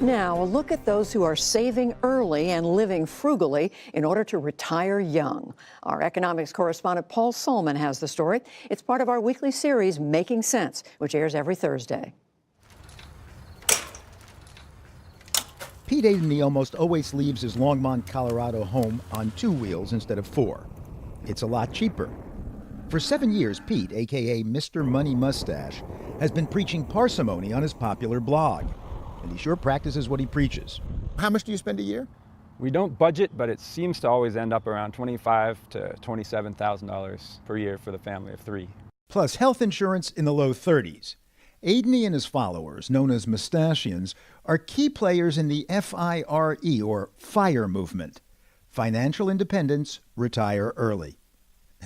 Now, a look at those who are saving early and living frugally in order to retire young. Our economics correspondent Paul Solman has the story. It's part of our weekly series, Making Sense, which airs every Thursday. Pete Adeney almost always leaves his Longmont, Colorado home on 2 wheels instead of 4. It's a lot cheaper. For 7 years, Pete, a.k.a. Mr. Money Mustache, has been preaching parsimony on his popular blog. And he sure practices what he preaches. How much do you spend a year? We don't budget, but it seems to always end up around $25,000 to $27,000 per year for the family of 3. Plus health insurance in the low 30s. Adeney and his followers, known as Mustachians, are key players in the FIRE, or FIRE movement. Financial independence, retire early.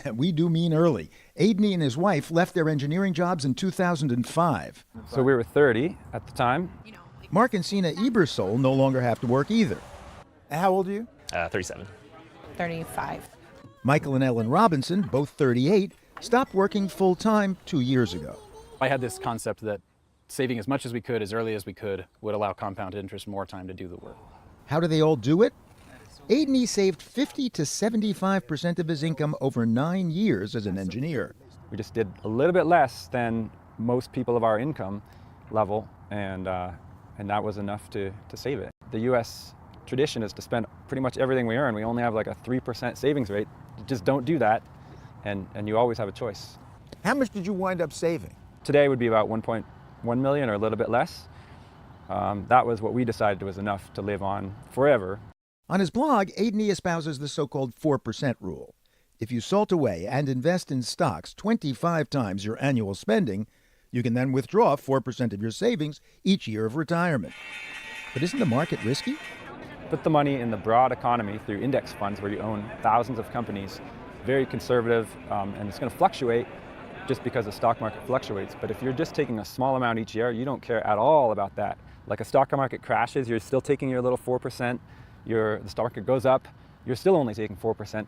And we do mean early. Adeney and his wife left their engineering jobs in 2005. So we were 30 at the time. Mark and Sina Ebersol no longer have to work either. How old are you? 37. 35. Michael and Ellen Robinson, both 38, stopped working full-time 2 years ago. I had this concept that saving as much as we could, as early as we could, would allow compound interest more time to do the work. How do they all do it? Adeney saved 50 to 75% of his income over 9 years as an engineer. We just did a little bit less than most people of our income level, and that was enough to save it. The U.S. tradition is to spend pretty much everything we earn. We only have like a 3% savings rate. You just don't do that, and you always have a choice. How much did you wind up saving? Today would be about 1.1 million or a little bit less. That was what we decided was enough to live on forever. On his blog, Adeney espouses the so-called 4% rule. If you salt away and invest in stocks 25 times your annual spending, you can then withdraw 4% of your savings each year of retirement. But isn't the market risky? Put the money in the broad economy through index funds where you own thousands of companies, very conservative, and it's going to fluctuate just because the stock market fluctuates. But if you're just taking a small amount each year, you don't care at all about that. Like a stock market crashes, you're still taking your little 4%. The stock market goes up, you're still only taking 4%.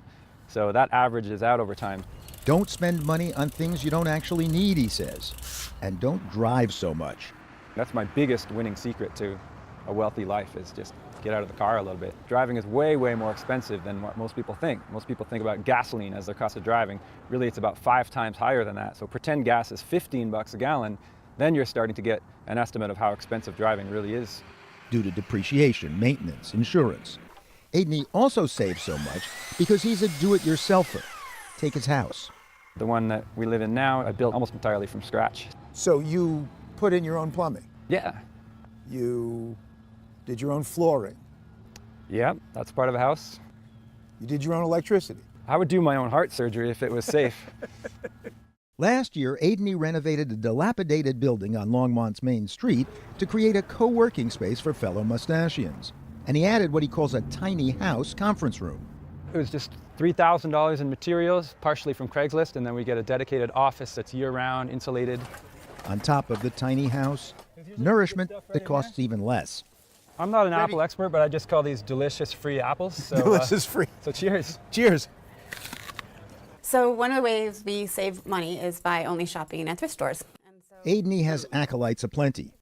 So that averages out over time. Don't spend money on things you don't actually need, he says. And don't drive so much. That's my biggest winning secret to a wealthy life, is just get out of the car a little bit. Driving is way, way more expensive than what most people think. Most people think about gasoline as their cost of driving. Really, it's about 5 times higher than that. So pretend gas is $15 a gallon, then you're starting to get an estimate of how expensive driving really is. Due to depreciation, maintenance, insurance. Adeney also saves so much because he's a do-it-yourselfer. Take his house. The one that we live in now, I built almost entirely from scratch. So you put in your own plumbing? Yeah. You did your own flooring? Yeah, that's part of a house. You did your own electricity? I would do my own heart surgery if it was safe. Last year, Adeney renovated a dilapidated building on Longmont's main street to create a co-working space for fellow Mustachians. And he added what he calls a tiny house conference room. It was just $3,000 in materials, partially from Craigslist, and then we get a dedicated office that's year-round, insulated. On top of the tiny house, nourishment that costs even less. I'm not an apple expert, but I just call these delicious free apples. So, Delicious free. So cheers. Cheers. So one of the ways we save money is by only shopping at thrift stores. Adeney has acolytes aplenty.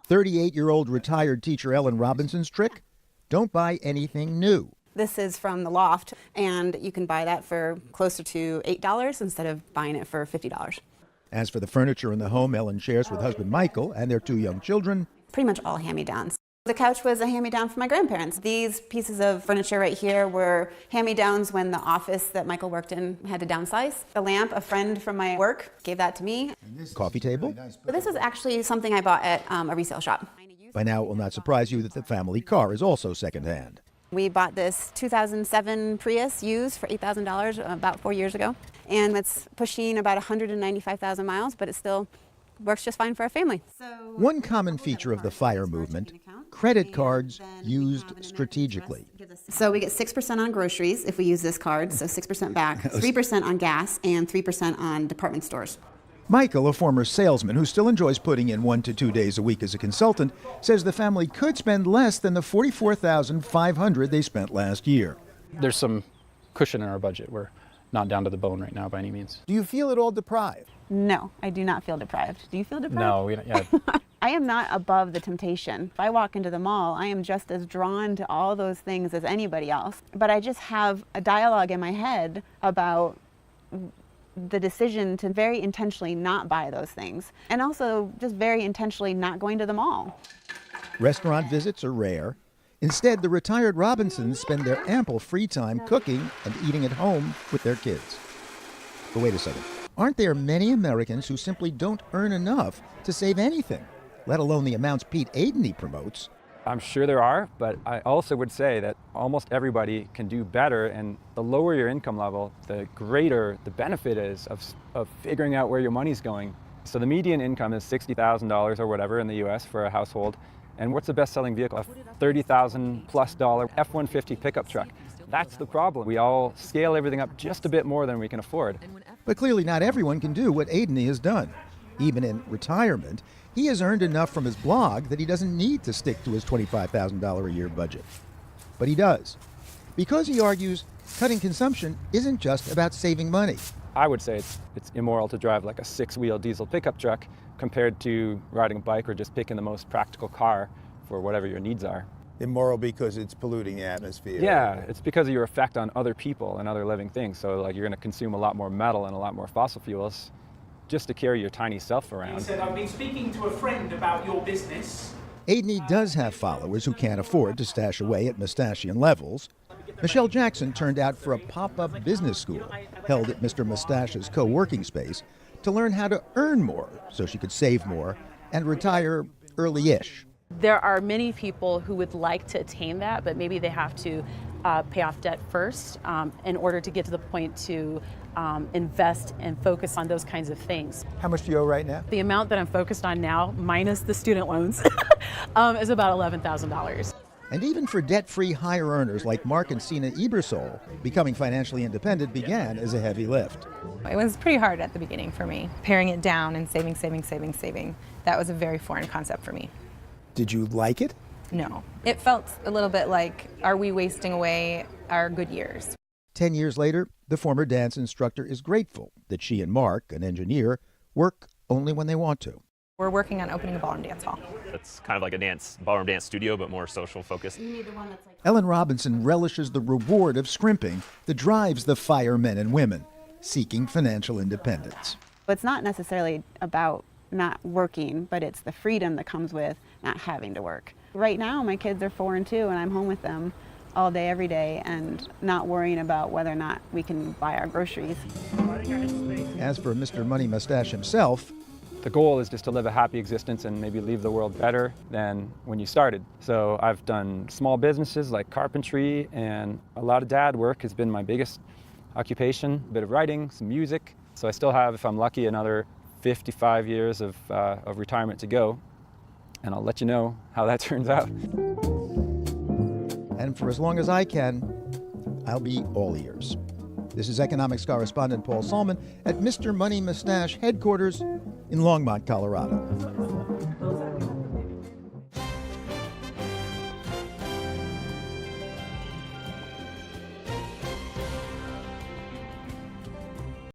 38-year-old retired teacher Ellen Robinson's trick? Don't buy anything new. This is from the Loft, and you can buy that for closer to $8 instead of buying it for $50. As for the furniture in the home Ellen shares with husband Michael and their 2 young children, Pretty much all hand-me-downs. The couch was a hand-me-down from my grandparents. These pieces of furniture right here were hand-me-downs when the office that Michael worked in had to downsize. The lamp, a friend from my work gave that to me. coffee table. But this is actually something I bought at a resale shop. By now, it will not surprise you that the family car is also secondhand. We bought this 2007 Prius used for $8,000 about 4 years ago. And it's pushing about 195,000 miles, but it still works just fine for our family. One common feature of the FIRE movement, credit cards used strategically. So we get 6% on groceries if we use this card, so 6% back, 3% on gas, and 3% on department stores. Michael, a former salesman who still enjoys putting in 1 to 2 days a week as a consultant, says the family could spend less than the $44,500 they spent last year. There's some cushion in our budget. We're not down to the bone right now by any means. Do you feel at all deprived? No, I do not feel deprived. Do you feel deprived? No, I am not above the temptation. If I walk into the mall, I am just as drawn to all those things as anybody else. But I just have a dialogue in my head about the decision to very intentionally not buy those things, and also just very intentionally not going to the mall. Restaurant visits are rare. Instead, the retired Robinsons spend their ample free time cooking and eating at home with their kids. But wait a second. Aren't there many Americans who simply don't earn enough to save anything, let alone the amounts Pete Adeney promotes? I'm sure there are, but I also would say that almost everybody can do better, and the lower your income level, the greater the benefit is of figuring out where your money's going. So the median income is $60,000 or whatever in the US for a household. And what's the best-selling vehicle? A $30,000+ F-150 pickup truck. That's the problem. We all scale everything up just a bit more than we can afford. But clearly not everyone can do what Adeney has done. Even in retirement, he has earned enough from his blog that he doesn't need to stick to his $25,000 a year budget. But he does. Because he argues cutting consumption isn't just about saving money. I would say it's immoral to drive like a 6-wheel diesel pickup truck compared to riding a bike or just picking the most practical car for whatever your needs are. Immoral because it's polluting the atmosphere. Yeah, it's because of your effect on other people and other living things. So like you're going to consume a lot more metal and a lot more fossil fuels just to carry your tiny self around. He said, I've been speaking to a friend about your business. Adeney does have followers who can't afford to stash away at Mustachian levels. Michelle Jackson turned out for a pop-up business school held at Mr. Mustache's co-working space to learn how to earn more so she could save more and retire early-ish. There are many people who would like to attain that, but maybe they have to pay off debt first in order to get to the point to invest and focus on those kinds of things. How much do you owe right now? The amount that I'm focused on now, minus the student loans, is about $11,000. And even for debt-free higher earners like Mark and Sina Ebersol, becoming financially independent began as a heavy lift. It was pretty hard at the beginning for me, paring it down and saving. That was a very foreign concept for me. Did you like it? No. It felt a little bit like, are we wasting away our good years? 10 years later, the former dance instructor is grateful that she and Mark, an engineer, work only when they want to. We're working on opening a ballroom dance hall. It's kind of like a ballroom dance studio, but more social focused. Ellen Robinson relishes the reward of scrimping that drives the FIRE men and women seeking financial independence. It's not necessarily about not working, but it's the freedom that comes with not having to work. Right now, my kids are 4 and 2, and I'm home with them all day, every day, and not worrying about whether or not we can buy our groceries. As for Mr. Money Mustache himself, The goal is just to live a happy existence and maybe leave the world better than when you started. So I've done small businesses like carpentry, and a lot of dad work has been my biggest occupation, a bit of writing, some music. So I still have, if I'm lucky, another 55 years of retirement to go, and I'll let you know how that turns out. And for as long as I can, I'll be all ears. This is economics correspondent Paul Solman at Mr. Money Mustache headquarters in Longmont, Colorado.